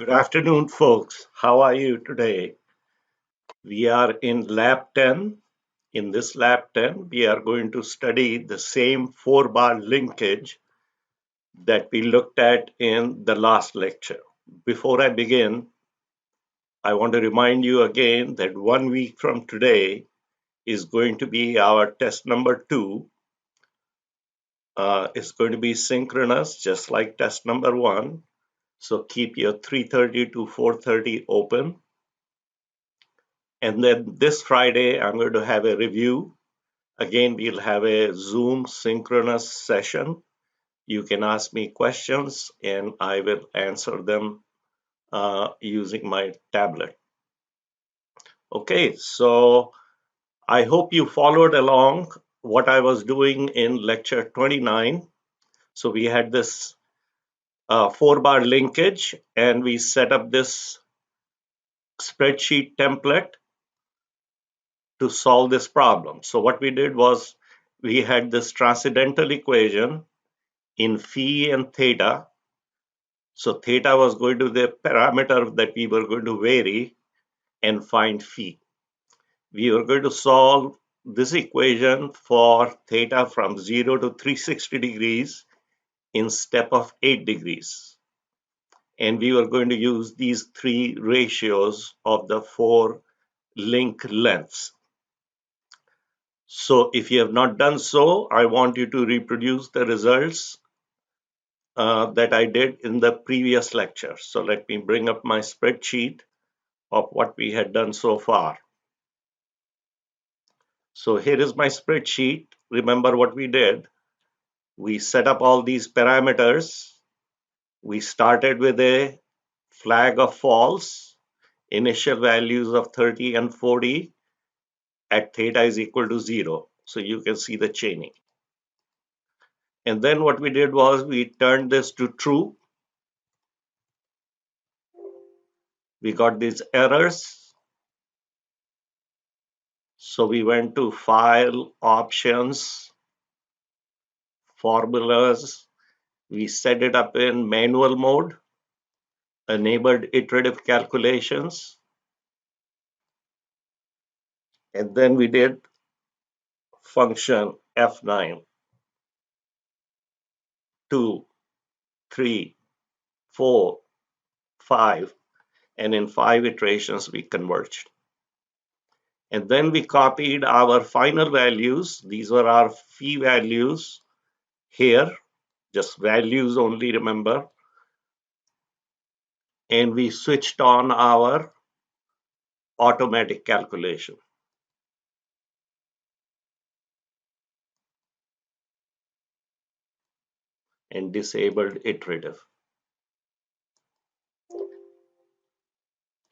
Good afternoon, folks. How are you today? We are in Lab 10. In this Lab 10, we are going to study the same four-bar linkage that we looked at in the last lecture. Before I begin, I want to remind you again that 1 week from today is going to be our test number 2. It's going to be synchronous, just like test number 1. So keep your 3:30 to 4:30 open. And then this Friday, I'm going to have a review. Again, we'll have a Zoom synchronous session. You can ask me questions and I will answer them using my tablet. Okay, so I hope you followed along what I was doing in lecture 29. So we had this four-bar linkage and we set up this spreadsheet template to solve this problem. So what we did was we had this transcendental equation in phi and theta. So theta was going to be the parameter that we were going to vary and find phi. We were going to solve this equation for theta from 0 to 360 degrees in step of 8 degrees. And we were going to use these three ratios of the four link lengths. So if you have not done so, I want you to reproduce the results that I did in the previous lecture. So let me bring up my spreadsheet of what we had done so far. So here is my spreadsheet. Remember what we did. We set up all these parameters. We started with a flag of false, initial values of 30 and 40 at theta is equal to 0. So you can see the chaining. And then what we did was we turned this to true. We got these errors. So we went to File, Options, Formulas. We set it up in manual mode, enabled iterative calculations, and then we did function F9, 2, 3, 4, 5, and in 5 iterations we converged. And then we copied our final values. These were our phi values here, just values only, remember. And we switched on our automatic calculation. And disabled iterative.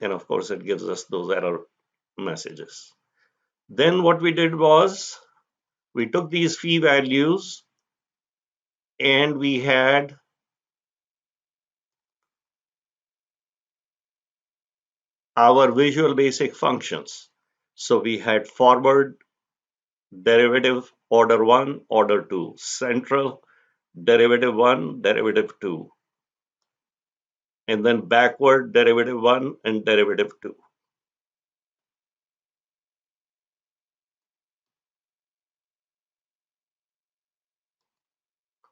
And of course, it gives us those error messages. Then what we did was we took these phi values and we had our visual basic functions. So we had forward derivative order 1, order 2, central derivative 1, derivative 2, and then backward derivative 1 and derivative 2.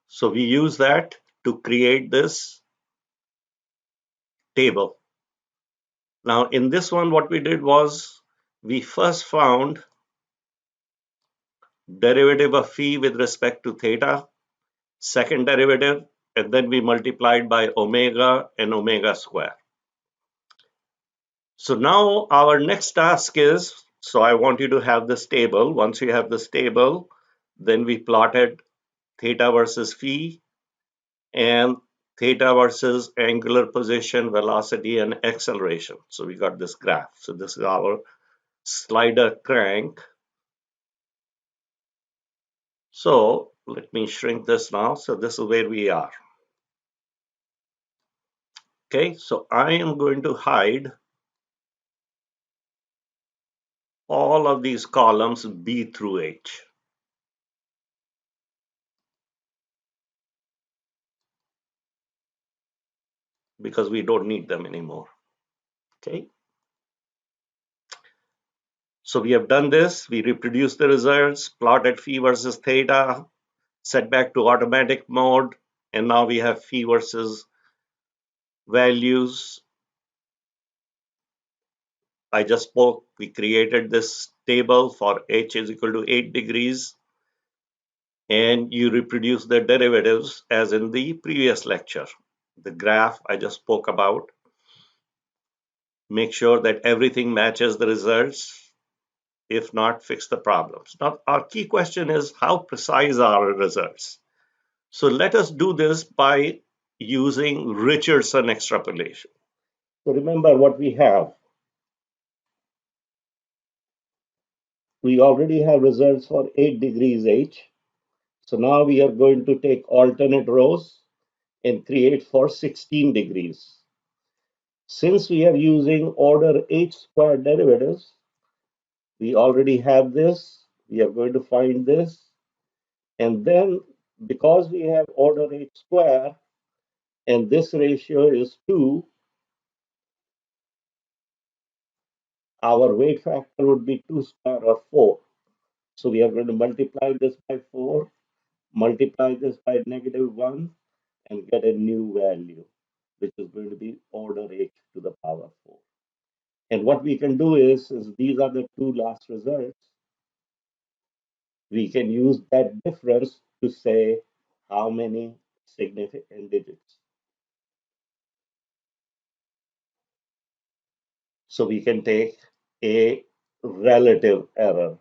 So we use that to create this table. Now in this one, what we did was we first found derivative of phi with respect to theta, second derivative, and then we multiplied by omega and omega square. So now our next task is, so I want you to have this table. Once you have this table, then we plotted theta versus phi and theta versus angular position, velocity, and acceleration. So we got this graph. So this is our slider crank. So let me shrink this now. So this is where we are. Okay, so I am going to hide all of these columns B through H. because we don't need them anymore. Okay. So we have done this. We reproduced the results, plotted phi versus theta, set back to automatic mode, and now we have phi versus values. I just spoke, we created this table for h is equal to 8 degrees, and you reproduce the derivatives as in the previous lecture. The graph I just spoke about. Make sure that everything matches the results. If not, fix the problems. Now, our key question is how precise are our results? So let us do this by using Richardson extrapolation. So remember what we have. We already have results for 8 degrees H. So now we are going to take alternate rows and create for 16 degrees. Since we are using order H squared derivatives, we already have this. We are going to find this. And then because we have order H square and this ratio is 2, our weight factor would be 2 square or 4. So we are going to multiply this by 4, multiply this by -1, and get a new value, which is going to be order H to the power 4. And what we can do is these are the two last results. We can use that difference to say how many significant digits. So we can take a relative error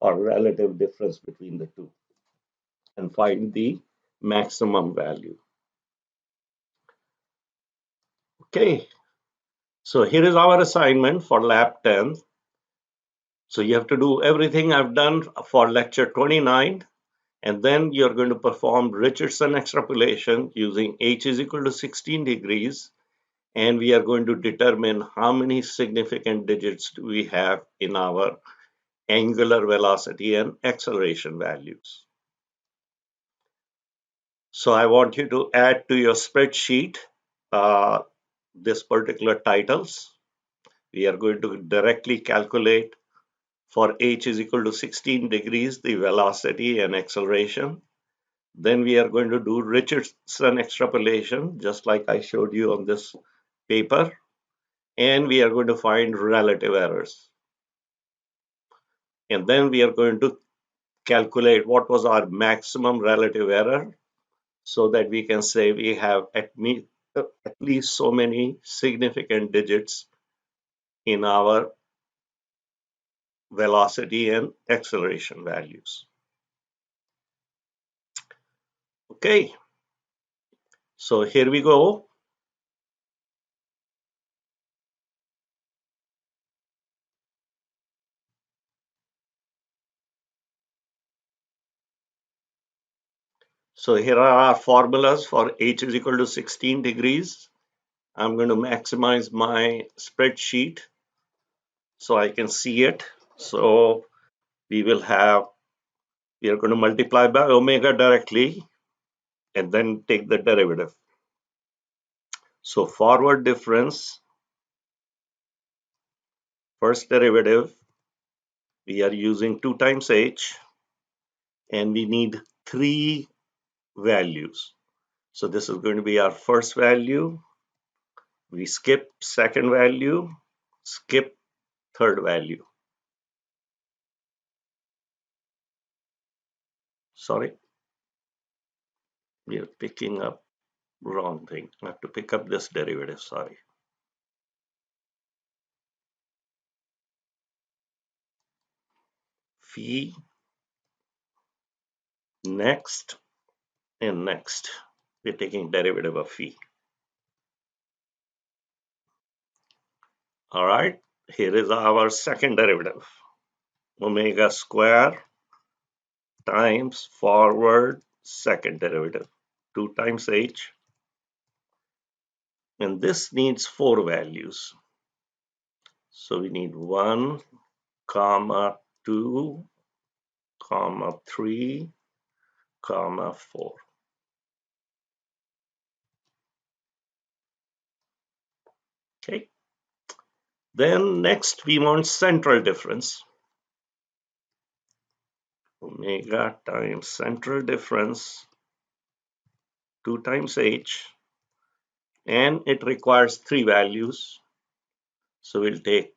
or relative difference between the two and find the maximum value. Okay, so here is our assignment for Lab 10. So you have to do everything I've done for lecture 29, and then you're going to perform Richardson extrapolation using h is equal to 16 degrees, and we are going to determine how many significant digits do we have in our angular velocity and acceleration values. So I want you to add to your spreadsheet this particular titles. We are going to directly calculate for h is equal to 16 degrees the velocity and acceleration. Then we are going to do Richardson extrapolation, just like I showed you on this paper. And we are going to find relative errors. And then we are going to calculate what was our maximum relative error so that we can say we have at least so many significant digits in our velocity and acceleration values. Okay, so here we go. So here are our formulas for h is equal to 16 degrees. I'm going to maximize my spreadsheet so I can see it. So we are going to multiply by omega directly and then take the derivative. So forward difference, first derivative, we are using 2 times h, and we need 3 values. So this is going to be our first value. We skip second value, skip third value. Sorry, we are picking up wrong thing. I have to pick up this derivative, sorry. Phi, next, and next. We're taking derivative of phi. All right, here is our second derivative. Omega square times forward second derivative. 2 times h. And this needs 4 values. So we need 1, comma 2, comma 3, comma 4. Okay. Then next we want central difference. Omega times central difference 2 times h, and it requires 3 values. So we'll take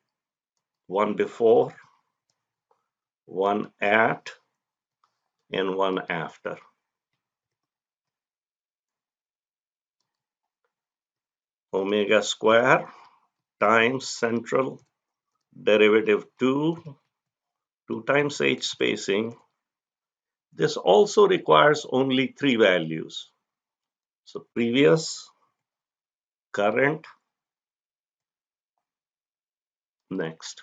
one before, one at, and one after. Omega square times central derivative 2 times h spacing. This also requires only 3 values. So previous, current, next.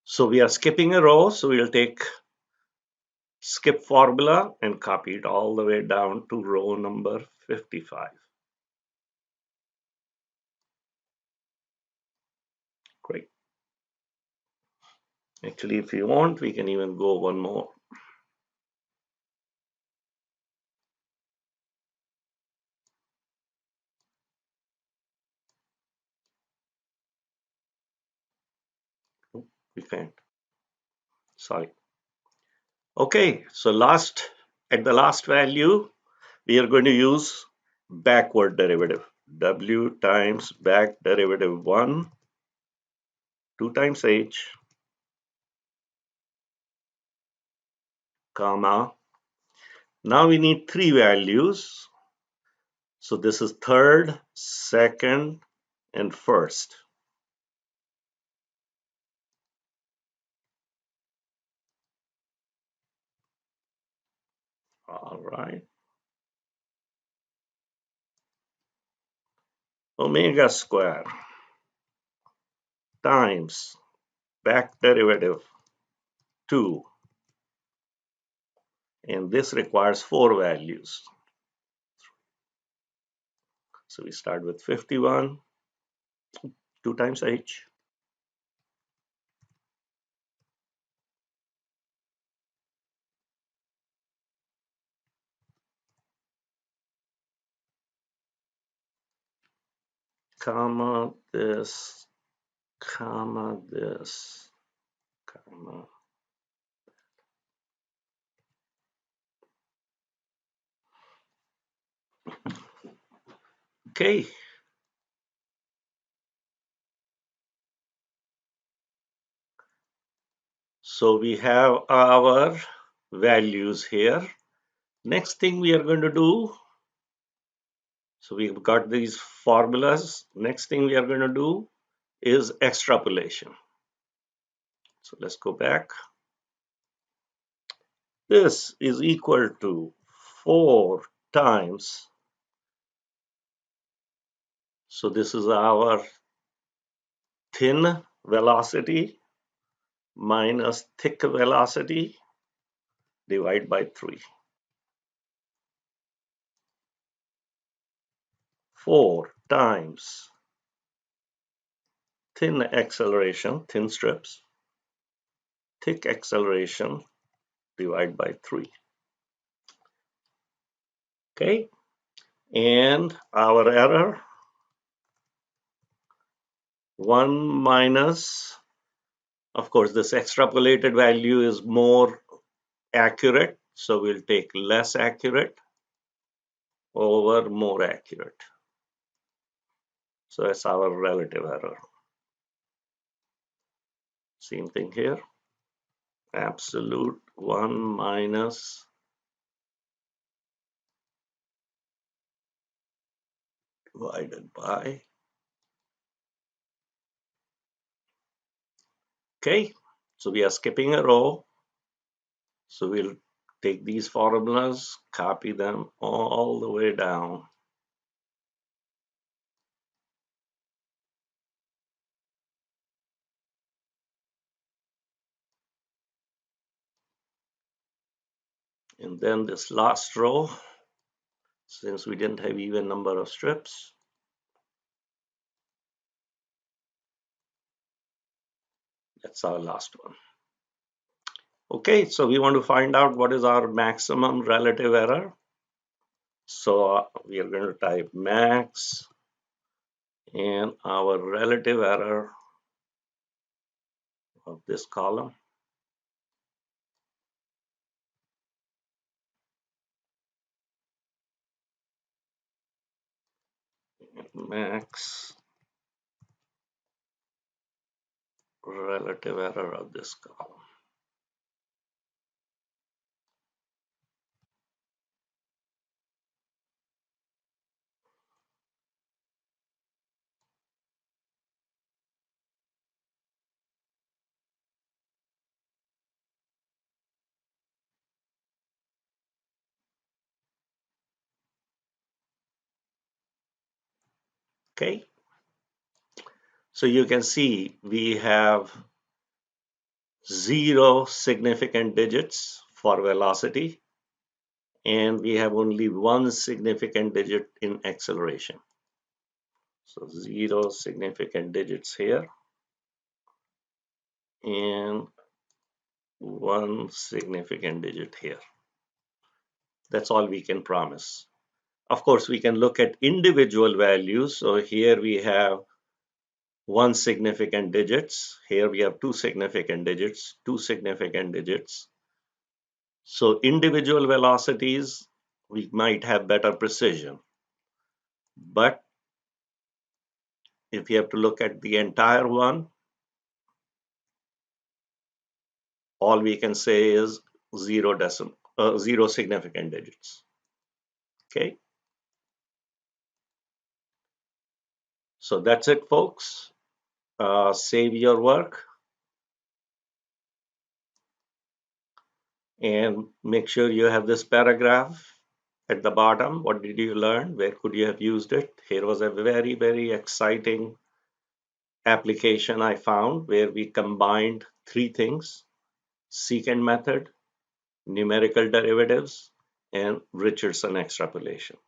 So we are skipping a row, so we'll take skip formula and copy it all the way down to row number 55. Great. Actually, if you want, we can even go one more. We can't. Sorry. Okay, so at the last value, we are going to use backward derivative. W times back derivative 1, 2 times h, comma. Now we need 3 values. So this is third, second, and first. All right. Omega square times back derivative 2. And this requires 4 values. So we start with 51, 2 times h, comma this, comma this, comma. Okay. So we have our values here. Next thing we are going to do, so we've got these formulas. Next thing we are going to do is extrapolation. So let's go back. This is equal to 4 times. So this is our thin velocity minus thick velocity divided by 3. 4 times thin acceleration, thin strips, thick acceleration divided by 3. Okay, and our error 1 minus, of course, this extrapolated value is more accurate, so we'll take less accurate over more accurate. So that's our relative error. Same thing here. Absolute 1 minus divided by. Okay, so we are skipping a row. So we'll take these formulas, copy them all the way down. And then this last row, since we didn't have even number of strips, that's our last one. Okay, so we want to find out what is our maximum relative error. So we are going to type max and our relative error of this column, max relative error of this column. Okay, so you can see we have 0 significant digits for velocity, and we have only 1 significant digit in acceleration. So 0 significant digits here and 1 significant digit here. That's all we can promise. Of course, we can look at individual values. So here we have 1 significant digits. Here we have 2 significant digits, 2 significant digits. So individual velocities, we might have better precision. But if you have to look at the entire one, all we can say is 0 significant digits. Okay. So that's it, folks. Save your work and make sure you have this paragraph at the bottom. What did you learn? Where could you have used it? Here was a very, very exciting application I found where we combined 3 things: secant method, numerical derivatives, and Richardson extrapolation.